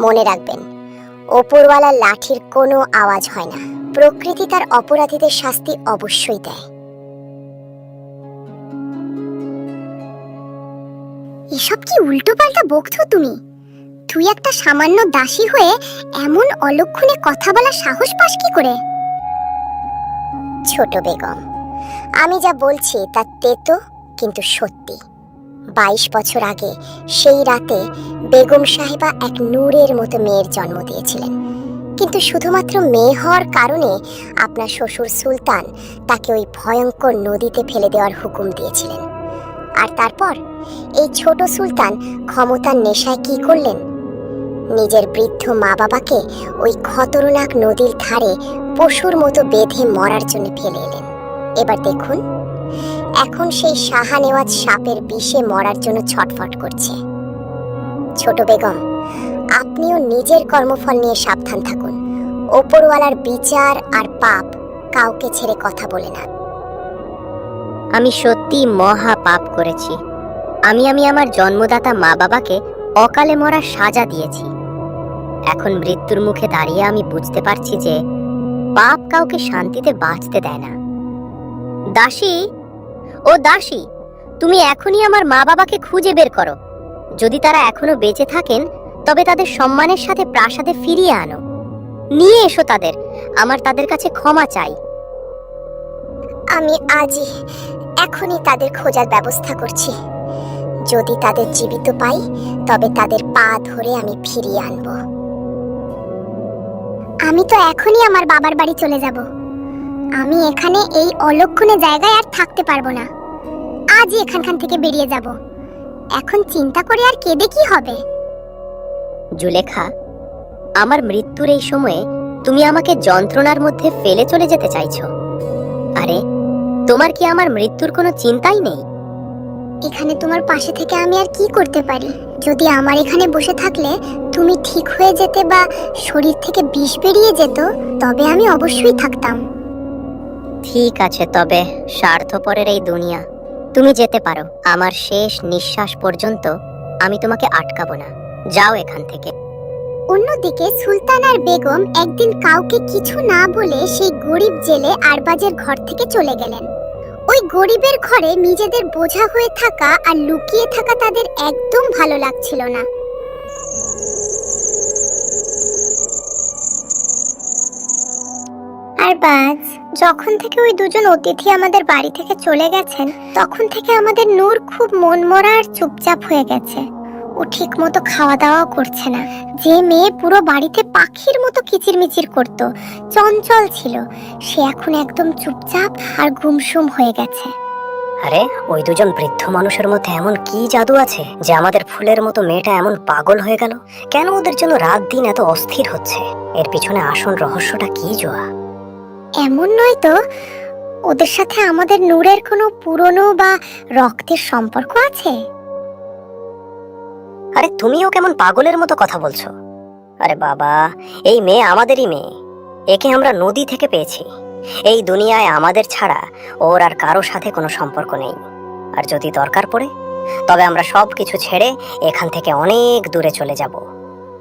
মনে রাখবেন, ওপরওয়ালার লাঠির কোনো আওয়াজ হয় না। প্রকৃতি তার অপরাধীদের শাস্তি অবশ্যই দেয়। এসব কি উল্টোপাল্টা বকছো তুমি? তুই একটা সামান্য দাসী হয়ে এমন অলক্ষণে কথা বলার সাহস পাস কি করে? ছোট বেগম, আমি যা বলছি তা তেতো কিন্তু সত্যি। 22 বছর আগে সেই রাতে বেগম সাহেবা এক নূরের মতো মেয়ের জন্ম দিয়েছিলেন। কিন্তু শুধুমাত্র মেয়ে হওয়ার কারণে আপনার শ্বশুর সুলতান তাকে ওই ভয়ঙ্কর নদীতে ফেলে দেওয়ার হুকুম দিয়েছিলেন। আর তারপর এই ছোট সুলতান ক্ষমতার নেশায় কি করলেন? নিজের বৃদ্ধ মা বাবাকে ওই খতরনাক নদীর ধারে পশুর মতো বেঁধে মরার জন্য ফেলে এলেন। এবার দেখুন, এখন সেই শাহনেওয়াজ সাপের বিষে মরার জন্য ছটফট করছে। ছোট বেগম, আপনিও নিজের কর্মফল নিয়ে সাবধান থাকুন। ওপরওয়ালার বিচার আর পাপ কাউকে ছেড়ে কথা বলে না। আমি সত্যি মহা পাপ করেছি। আমি আমার জন্মদাতা মা বাবাকে অকালে মরার সাজা দিয়েছি। এখন মৃত্যুর মুখে দাঁড়িয়ে আমি বুঝতে পারছি যে পাপ কাউকে শান্তিতে বাঁচতে দেয় না। দাসী, ও দাসী, তুমি এখনই আমার মা বাবাকে খুঁজে বের করো। যদি তারা এখনো বেঁচে থাকেন তবে তাদের সম্মানের সাথে প্রাসাদে ফিরিয়ে আনো। নিয়ে এসো তাদের, আমার তাদের কাছে ক্ষমা চাই। আমি আজই এখনই তাদের খোঁজার ব্যবস্থা করছি। যদি তাদের জীবিত পাই তবে তাদের পা ধরে আমি ফিরিয়ে আনব। আমি তো এখনই আমার বাবার বাড়ি চলে যাব। আমি এখানে এই অলক্ষণে জায়গায় আর থাকতে পারবো না। আজই এখানখান থেকে বেরিয়ে যাব। এখন চিন্তা করে আর কেঁদে কি হবে? জুলেখা, আমার মৃত্যুর এই সময়ে তুমি আমাকে যন্ত্রণার মধ্যে ফেলে চলে যেতে চাইছো? আরে, তোমার কি আমার মৃত্যুর কোনো চিন্তাই নেই? এখানে তোমার পাশে থেকে আমি আর কি করতে পারি? যদি আমার এখানে বসে থাকলে তুমি ঠিক হয়ে যেতে বা শরীর থেকে বিষ বেরিয়ে যেত, তবে আমি অবশ্যই থাকতাম। ঠিক আছে, তবে স্বার্থপরের এই দুনিয়া, তুমি যেতে পারো। আমার শেষ নিঃশ্বাস পর্যন্ত আমি তোমাকে আটকাবো না। যাও এখান থেকে। অন্যদিকে সুলতান আর বেগম একদিন কাউকে কিছু না বলে সেই গরিব জেলে আরবাজের ঘর থেকে চলে গেলেন। ওই গরিবের ঘরে নিজেদের বোঝা হয়ে থাকা আর লুকিয়ে থাকা তাদের একদম ভালো লাগছিল না। আরবাজ, যখন থেকে ওই দুজন অতিথি আমাদের বাড়ি থেকে চলে গেছেন, তখন থেকে আমাদের নূর খুব মনমরা আর চুপচাপ হয়ে গেছে। ও ঠিক মতো খাওয়া দাওয়াও করছে না। যে মেয়ে পুরো বাড়িতে পাখির মতো কিচিরমিচির করত, চঞ্চল ছিল, সে এখন একদম চুপচাপ আর গুমসুম হয়ে গেছে। আরে, ওই দুজন বৃদ্ধ মানুষের মধ্যে এমন কি জাদু আছে যে আমাদের ফুলের মতো মেয়েটা এমন পাগল হয়ে গেল? কেন ওদের জন্য রাত দিন এত অস্থির হচ্ছে? এর পিছনে আসল রহস্যটা কি জোয়া? এমন নয় তো, ওদের সাথে আমাদের নূরের কোনো পুরনো বা রক্তের সম্পর্ক আছে? আরে, তুমিও কেমন পাগলের মতো কথা বলছো? আরে বাবা, এই মেয়ে আমাদেরই মেয়ে। একে আমরা নদী থেকে পেয়েছি। এই দুনিয়ায় আমাদের ছাড়া ওর আর কারো সাথে কোনো সম্পর্ক নেই। আর যদি দরকার পড়ে তবে আমরা সব কিছু ছেড়ে এখান থেকে অনেক দূরে চলে যাব,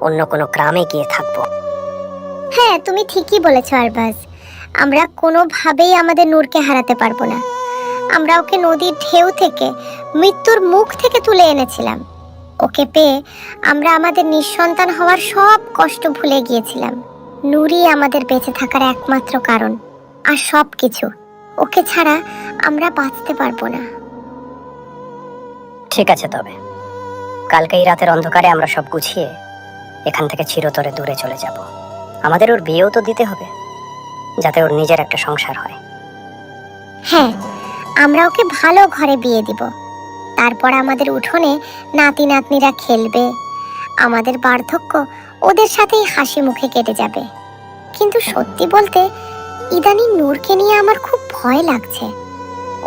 অন্য কোনো গ্রামে গিয়ে থাকবো। হ্যাঁ, তুমি ঠিকই বলেছো আরবাজ। আমরা কোনোভাবেই আমাদের নূরকে হারাতে পারবো না। আমরা ওকে নদীর ঢেউ থেকে, মৃত্যুর মুখ থেকে তুলে এনেছিলাম। ওকে পেয়ে আমরা আমাদের নিঃসন্তান হওয়ার সব কষ্ট ভুলে গিয়েছিলাম। নূরই আমাদের বেঁচে থাকার একমাত্র কারণ, আর সব কিছু। ওকে ছাড়া আমরা বাঁচতে পারবো না। ঠিক আছে, তবে কালকে এই রাতের অন্ধকারে আমরা সব গুছিয়ে এখান থেকে চিরতরে দূরে চলে যাব। আমাদের ওর বিয়েও তো দিতে হবে, যাতে ওর নিজের একটা সংসার হয়। হ্যাঁ, আমরা ওকে ভালো ঘরে বিয়ে দিব। তারপর আমাদের উঠোনে নাতি নাতনিরা খেলবে। আমাদের বার্ধক্য ওদের সাথেই হাসি মুখে কেটে যাবে। কিন্তু সত্যি বলতে, ইদানিং নূরকে নিয়ে আমার খুব ভয় লাগছে।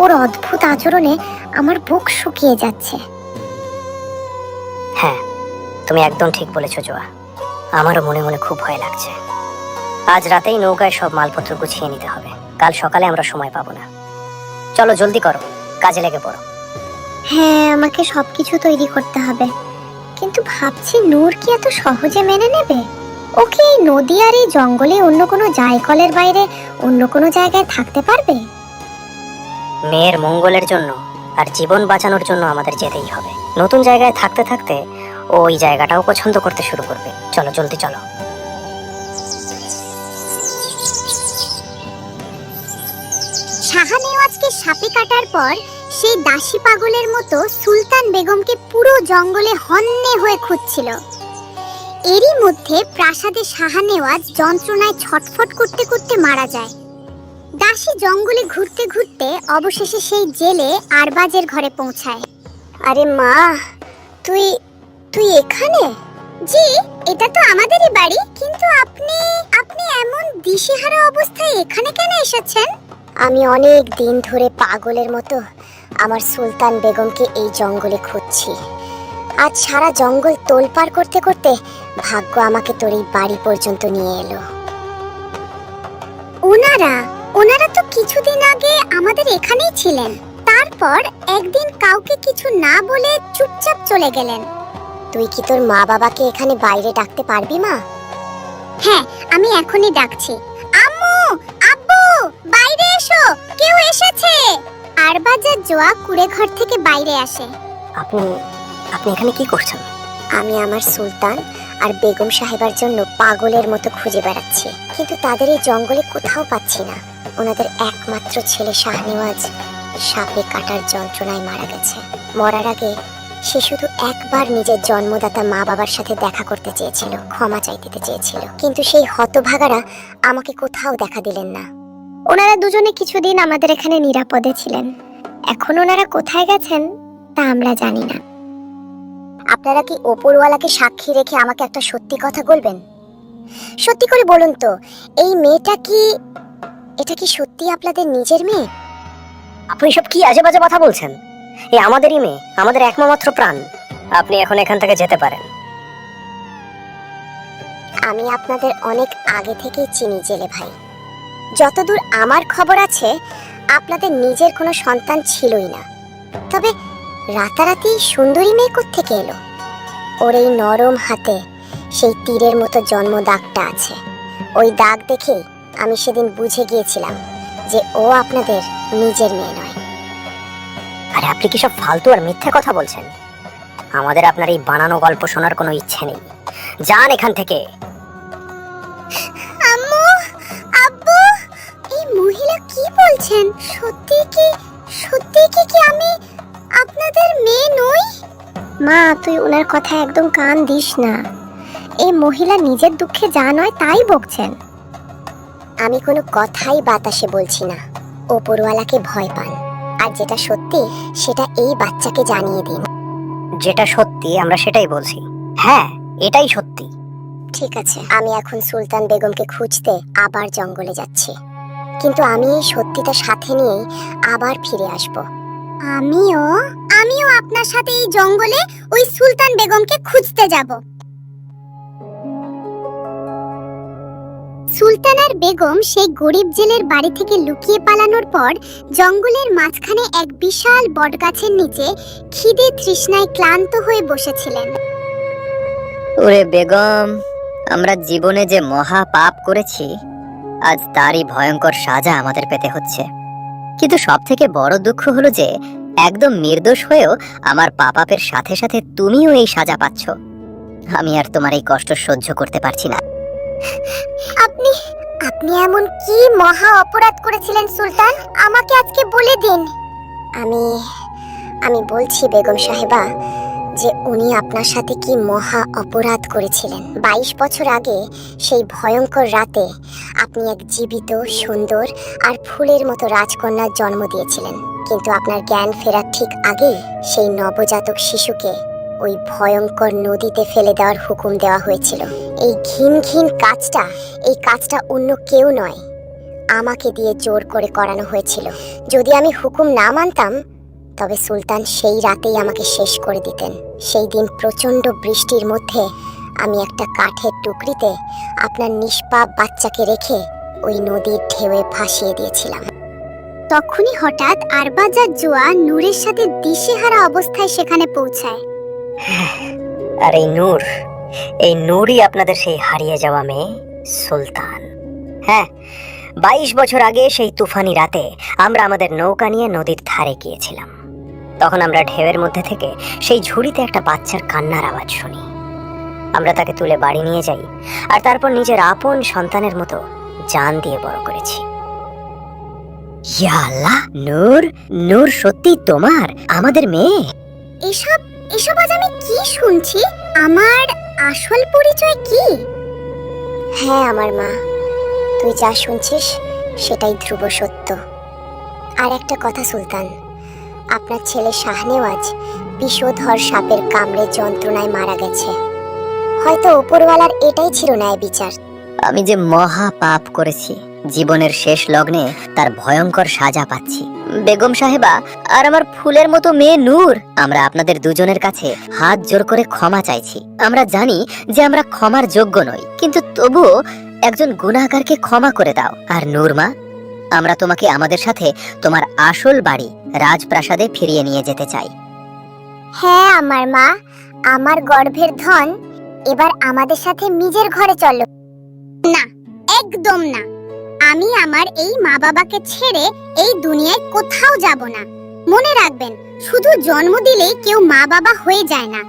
ওর অদ্ভুত আচরণে আমার বুক শুকিয়ে যাচ্ছে। হ্যাঁ, তুমি একদম ঠিক বলেছো জোয়া। আমারও মনে মনে খুব ভয় লাগছে। আজ রাতেই নৌকায় সব মালপত্র গুছিয়ে নিতে হবে। কাল সকালে আমরা সময় পাবো না। চলো জলদি করো, কাজে লেগে পড়ো। হ্যাঁ, আমাকে সবকিছু তৈরি করতে হবে। কিন্তু ভাবছি নূর কি এত সহজে মেনে নেবে? ওকে এই নদী আর এই জঙ্গলে অন্য কোনো জায়কলের বাইরে অন্য কোনো জায়গায় থাকতে পারবে? মেয়ের মঙ্গলের জন্য আর জীবন বাঁচানোর জন্য আমাদের যেতেই হবে। নতুন জায়গায় থাকতে থাকতে ও ওই জায়গাটাও পছন্দ করতে শুরু করবে। চলো জলদি চলো। শাহনেওয়াজকে সাপে কাটার পর সেই দাসী পাগলের মতো সুলতান বেগমকে পুরো জঙ্গলে হন্যে হয়ে খুঁজছিল। এরই মধ্যে প্রাসাদে শাহনেওয়াজ যন্ত্রণায় ছটফট করতে করতে মারা যায়। দাসী জঙ্গলে ঘুরতে ঘুরতে অবশেষে সেই জেলে আরবাজের ঘরে পৌঁছায়। আরে মা, তুই তুই এখানে? জি, এটা তো আমাদেরই বাড়ি, কিন্তু আপনি আপনি এমন দিশেহারা অবস্থায় এখানে কেন এসেছেন? আমি অনেক দিন ধরে পাগলের মতো আমার সুলতান বেগমকে এই জঙ্গলে খুঁজছি। আজ সারা জঙ্গল তোলপাড় করতে করতে ভাগ্য আমাকে তোর এই বাড়ি পর্যন্ত নিয়ে এলো। ওনারা ওনারা তো কিছুদিন আগে আমাদের এখানেই ছিলেন, তারপর একদিন কাউকে কিছু না বলে চুপচাপ চলে গেলেন। তুই কি তোর মা বাবাকে এখানে বাইরে ডাকতে পারবি মা? হ্যাঁ, আমি এখনই ডাকছি। আম্মু, আব্বু, বাইরে এসো, কেউ এসেছে। আরবাজার জোয়া কুড়ে ঘর থেকে বাইরে আসে। আপনি আপনি এখানে কি করছেন? আমি আমার সুলতান আর বেগম সাহেবার জন্য পাগলের মতো খুঁজে বেড়াচ্ছি, কিন্তু তাদের এই জঙ্গলে কোথাও পাচ্ছি না। ওনাদের একমাত্র ছেলে শাহনেওয়াজ সাপে কাটার যন্ত্রণায় মারা গেছে। মরার আগে সে শুধু একবার নিজের জন্মদাতা মা বাবার সাথে দেখা করতে চেয়েছিল, ক্ষমা চাইতে চেয়েছিল, কিন্তু সেই হতভাগারা আমাকে কোথাও দেখা দিলেন না। ওনারা দুজনে কিছুদিন আমাদের এখানে নিরাপদে ছিলেন, এখন ওনারা কোথায় গেছেন তা আমরা জানি না। আপনারা কি ওপরওয়ালাকে সাক্ষী রেখে আমাকে একটা সত্যি কথা বলবেন? সত্যি করে বলুন তো, এই মেয়েটা কি, এটা কি সত্যি আপনাদের নিজের মেয়ে? আপনি সব কি আজে বাজে কথা বলছেন? এই আমাদেরই মেয়ে, আমাদের একমাত্র প্রাণ। আপনি এখন এখান থেকে যেতে পারেন। আমি আপনাদের অনেক আগে থেকেই চিনি জেলে ভাই। যতদূর আমার খবর আছে আপনাদের নিজের কোনো সন্তান ছিলই না। তবে রাতারাতি সুন্দরী মেয়ে কোত্থেকে এলো? ওর এই নরম হাতে সেই তীরের মতো জন্ম দাগটা আছে। ওই দাগ দেখেই আমি সেদিন বুঝে গিয়েছিলাম যে ও আপনাদের নিজের মেয়ে নয়। আরে আপনি কি সব ফালতু আর মিথ্যে কথা বলছেন? আমাদের আপনার এই বানানো গল্প শোনার কোনো ইচ্ছে নেই। যান এখান থেকে। আম্মু, আব্বু, এই মহিলা কি বলছেন? সত্যি কি আমি আপনাদের মেয়ে নই? মা, তুই ওনার কথা একদম কান দিস না। এই মহিলা নিজের দুঃখে যা নয় তাই বকছেন। আমি কোনো কথাই বাতাসে বলছি না। ওপরওয়ালাকে ভয় পান, আর যেটা সত্যি সেটা এই বাচ্চাকে জানিয়ে দিন। যেটা সত্যি আমরা সেটাই বলছি। হ্যাঁ, এটাই সত্যি। ঠিক আছে, আমি এখন সুলতান বেগমকে খুঁজতে আবার জঙ্গলে যাচ্ছি, কিন্তু আমি এই সত্যিটা সাথে নিয়েই আবার ফিরে আসব। আমিও আপনার সাথে এই জঙ্গলে ওই সুলতান বেগমকে খুঁজতে যাব। সুলতান আর বেগম সেই গরিব জেলের বাড়ি থেকে লুকিয়ে পালানোর পর জঙ্গলের মাঝখানে এক বিশাল বটগাছের নিচে খিদে তৃষ্ণায় ক্লান্ত হয়ে বসেছিলেন। ওরে বেগম, আমরা জীবনে যে মহা পাপ করেছি, আজ তারই ভয়ঙ্কর সাজা আমাদের পেতে হচ্ছে। কিন্তু সব থেকে বড় দুঃখ হলো যে একদম নির্দোষ হয়েও আমার পাপের সাথে সাথে তুমিও এই সাজা পাচ্ছ। আমি আর তোমার এই কষ্ট সহ্য করতে পারছি না। আপনি এমন কি মহা অপরাধ করেছিলেন সুলতান? আমাকে আজকে বলে দিন। আমি বলছি বেগম সাহেবা যে উনি আপনার সাথে কি মহা অপরাধ করেছিলেন। 22 বছর আগে সেই ভয়ঙ্কর রাতে আপনি এক জীবিত, সুন্দর আর ফুলের মতো রাজকন্যার জন্ম দিয়েছিলেন, কিন্তু আপনার জ্ঞান ফেরার ঠিক আগেই সেই নবজাতক শিশুকে ওই ভয়ঙ্কর নদীতে ফেলে দেওয়ার হুকুম দেওয়া হয়েছিল। এই ঘিন কাজটা অন্য কেউ নয়, আমাকে দিয়ে জোর করে করানো হয়েছিল। যদি আমি হুকুম না মানতাম তবে সুলতান সেই রাতেই আমাকে শেষ করে দিতেন। সেই দিন প্রচন্ড বৃষ্টির মধ্যে আমি একটা কাঠের টুকরিতে আপনার নিষ্পাপ বাচ্চাকে রেখে ওই নদীর ঢেউয়ে ভাসিয়ে দিয়েছিলাম। তখনই হঠাৎ আরবাজার জোয়া নূরের সাথে দিশেহারা অবস্থায় সেখানে পৌঁছায়। আর এই নূরই আপনাদের সেই হারিয়ে যাওয়া মেয়ে সুলতান। হ্যাঁ, 22 বছর আগে সেই তুফানি রাতে আমরা আমাদের নৌকা নিয়ে নদীর ধারে গিয়েছিলাম। তখন আমরা ঢেউয়ের মধ্যে থেকে সেই ঝুড়িতে একটা বাচ্চার কান্নার আওয়াজ শুনি। আমরা তাকে তুলে বাড়ি নিয়ে যাই, আর তারপর নিজের আপন সন্তানের মতো জান দিয়ে বড় করেছি। ইয়া আল্লাহ, নূর সত্যি তোমার, আমাদের মেয়ে? এসব আজ আমি কি শুনছি? আমার আসল পরিচয় কি? হ্যাঁ, আমার মা, তুই যা শুনছিস সেটাই ধ্রুব সত্য। আর একটা কথা সুলতান, আপনার ছেলে শাহনেওয়াজ বিষধর সাপের কামড়ে যন্ত্রণায় মারা গেছে। হয়তো উপরওয়ালার এটাই ছিল ন্যায় বিচার। আমি যে মহা পাপ করেছি, জীবনের শেষ লগ্নে তার ভয়ঙ্কর সাজা পাচ্ছি। বেগম সাহেবা আর আমার ফুলের মতো মেয়ে নূর, আমরা আপনাদের দুজনের কাছে হাত জোর করে ক্ষমা চাইছি। আমরা জানি যে আমরা ক্ষমার যোগ্য নই, কিন্তু তবুও একজন গুনাহগারকে ক্ষমা করে দাও। আর নূরমা, আমরা তোমাকে আমাদের সাথে তোমার আসল বাড়ি রাজপ্রাসাদে ফিরিয়ে নিয়ে যেতে চাই। হ্যাঁ আমার মা, আমার গর্ভের ধন, এবার আমাদের সাথে নিজের ঘরে চলো। না, একদম না। আমি আমার এই মা বাবাকে ছেড়ে এই দুনিয়ায় কোথাও যাব না। মনে রাখবেন, শুধু জন্ম দিলেই কেউ মা বাবা হয়ে যায় না।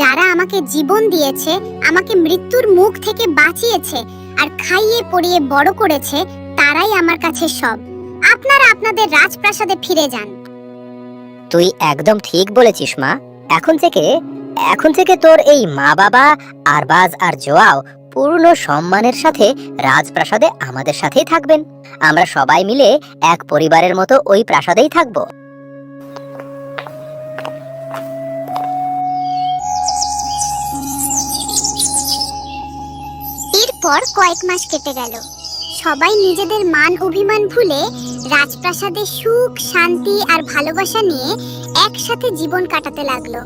যারা আমাকে জীবন দিয়েছে, আমাকে মৃত্যুর মুখ থেকে বাঁচিয়েছে আর খাইয়ে পরিয়ে বড় করেছে, তারাই আমার কাছে সব। আপনারা আপনাদের রাজপ্রাসাদে ফিরে যান। তুই একদম ঠিক বলেছিস মা। এখন থেকে তোর এই মা বাবা আরবাজ আর জোয়াও পূর্ণ সম্মানের সাথে রাজপ্রাসাদে আমাদের সাথেই থাকবেন। আমরা সবাই মিলে এক পরিবারের মতো ওই প্রাসাদেই থাকবো। এরপর কয়েক মাস কেটে গেল। সবাই নিজেদের মান অভিমান ভুলে রাজপ্রাসাদে সুখ, শান্তি আর ভালোবাসা নিয়ে একসাথে জীবন কাটাতে লাগলো।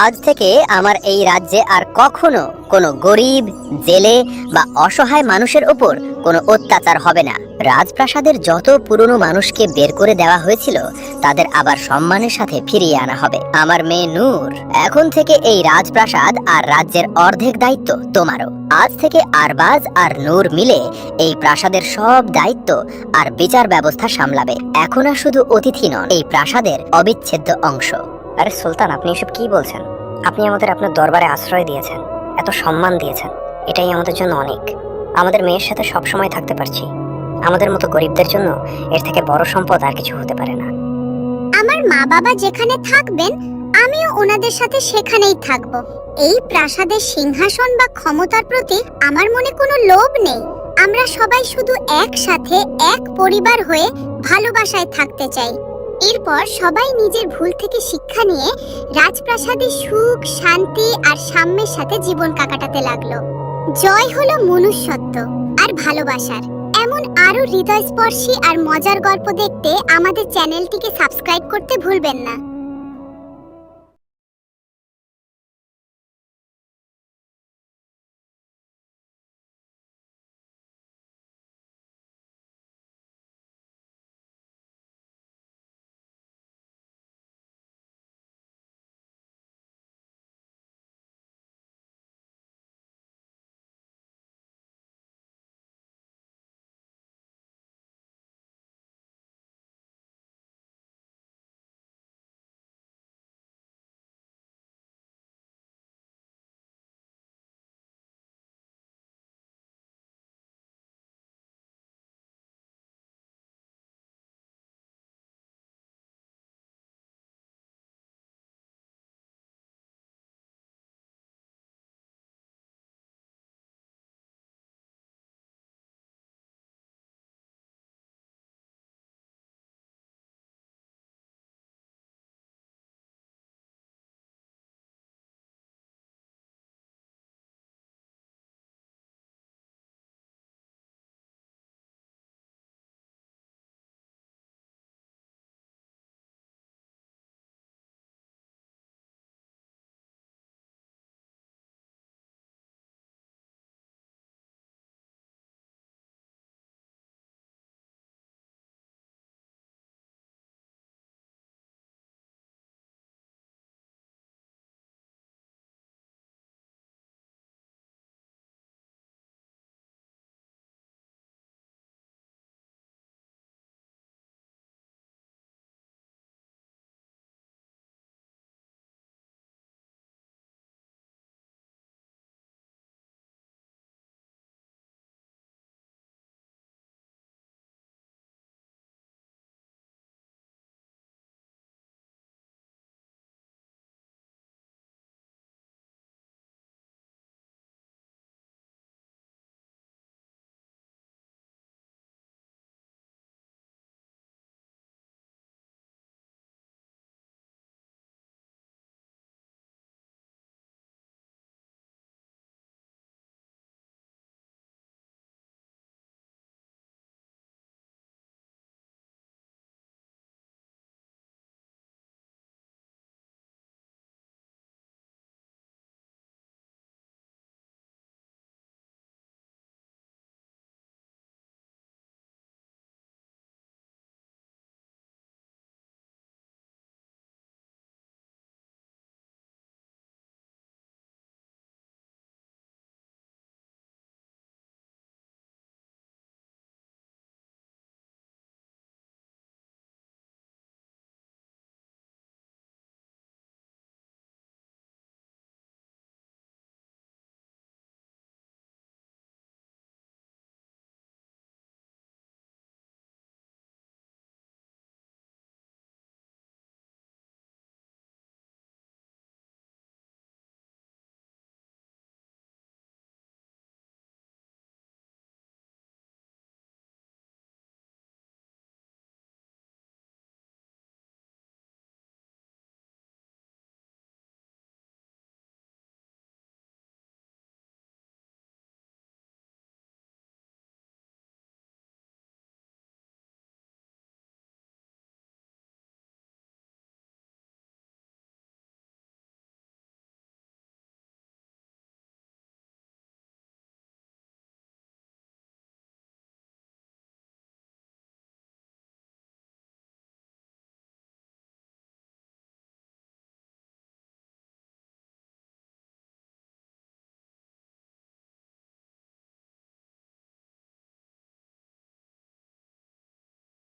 আজ থেকে আমার এই রাজ্যে আর কখনো কোনো গরিব, জেলে বা অসহায় মানুষের উপর কোনো অত্যাচার হবে না। রাজপ্রাসাদের যত পুরনো মানুষকে বের করে দেওয়া হয়েছিল তাদের আবার সম্মানের সাথে ফিরিয়ে আনা হবে। আমার মেয়ে নূর, এখন থেকে এই রাজপ্রাসাদ আর রাজ্যের অর্ধেক দায়িত্ব তোমারও। আজ থেকে আরবাজ আর নূর মিলে এই প্রাসাদের সব দায়িত্ব আর বিচার ব্যবস্থা সামলাবে। এখন আর শুধু অতিথি নন, এই প্রাসাদের অবিচ্ছেদ্য অংশ। আরে সুলতান, আপনি এসব কি বলছেন? আপনি আমাদের আপনার দরবারে আশ্রয় দিয়েছেন, এত সম্মান দিয়েছেন, এটাই আমাদের জন্য অনেক। আমাদের মেয়ের সাথে সব সময় থাকতে পারছি। আমাদের মতো গরিবদের জন্য এর থেকে বড় সম্পদ আর কিছু হতে পারে না। আমার মা বাবা যেখানে থাকবেন, আমিও ওনাদের সাথে সেখানেই থাকব। এই প্রাসাদের সিংহাসন বা ক্ষমতার প্রতি আমার মনে কোনো লোভ নেই। আমরা সবাই শুধু একসাথে এক পরিবার হয়ে ভালোবাসায় থাকতে চাই। এরপর সবাই নিজের ভুল থেকে শিক্ষা নিয়ে রাজপ্রাসাদে সুখ, শান্তি আর সাম্যের সাথে জীবন কাটাতে লাগলো। জয় হলো মনুষ্যত্ব আর ভালোবাসার। এমন আরো হৃদয়স্পর্শী আর মজার গল্প দেখতে আমাদের চ্যানেলটিকে সাবস্ক্রাইব করতে ভুলবেন না।